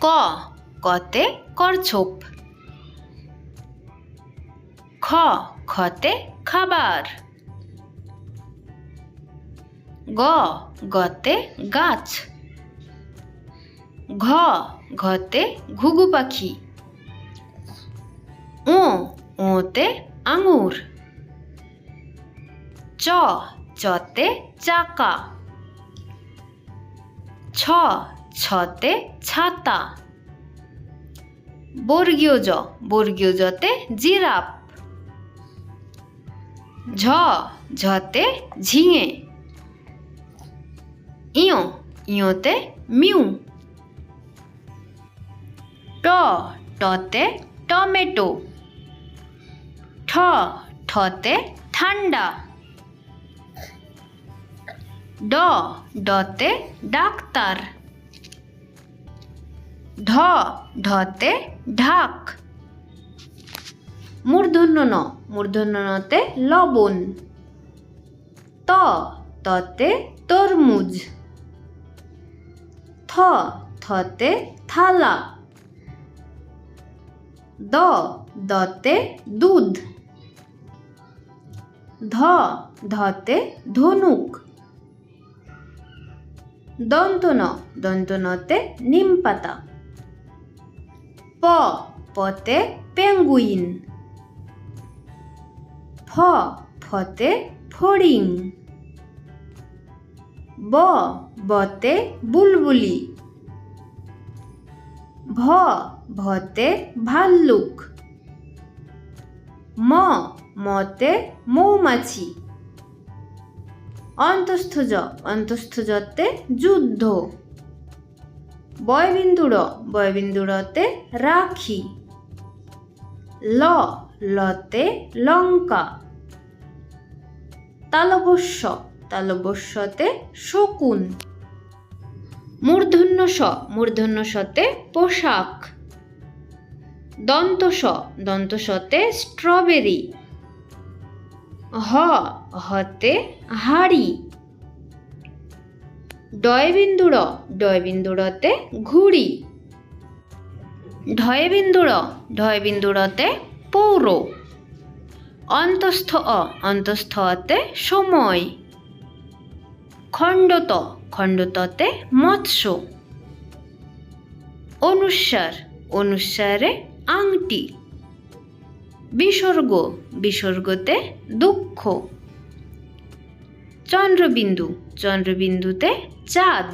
ক কতে করছোপ। খ খতে খাবার। গ গতে গাছ। ঘ ঘতে ঘুঘু পাখি। ও ওতে আঙুর। চ চতে চাকা। ছ ছতে ছাতা। বর্গীয় জ বর্গীয় জতে জিরাফ। ঝ ঝতে ঝিঙে। ইয় ইয়তে মিউ। ট টতে টমেটো। ঠ ঠতে ঠান্ডা। ড ডতে ডাক্তার। ঢ ঢতে ঢাক। মূর্ধন্য ন মূর্ধন্য নতে লবণ। ত ততে তরমুজ। থ থতে থালা। দ দতে দুধ। ধ ধতে ধনুক। দন্ত ন দন্ত নতে নিম পাতা। প পতে পেঙ্গুইন। ফ ফতে ফড়িং। ব বতে বুলবুলি। ভ ভতে ভাল্লুক। ম মতে মৌমাছি। অন্তস্থ জ অন্তস্থ জতে যুদ্ধ। বয়বিন্দু র বয়বিন্দু রতে রাখি। ল লতে লঙ্কা। তালবস্য তালবস্যতে শকুন। মূর্ধন্য স মূর্ধন্য সতে পোশাক। দন্ত স দন্ত সতে স্ট্রবেরি। হ হতে হাড়ি। ডয়বিন্দু র ডয়বিন্দু রতে ঘুড়ি। ঢয়বিন্দু র ঢয়বিন্দু রতে পৌর। অন্তস্থ অ অন্তস্থ অতে সময়। খণ্ডত খণ্ডততে মৎস্য। অনুস্বার অনুস্বারে আংটি। বিসর্গ বিসর্গতে দুঃখ। চন্দ্রবিন্দু চন্দ্রবিন্দুতে চাঁদ।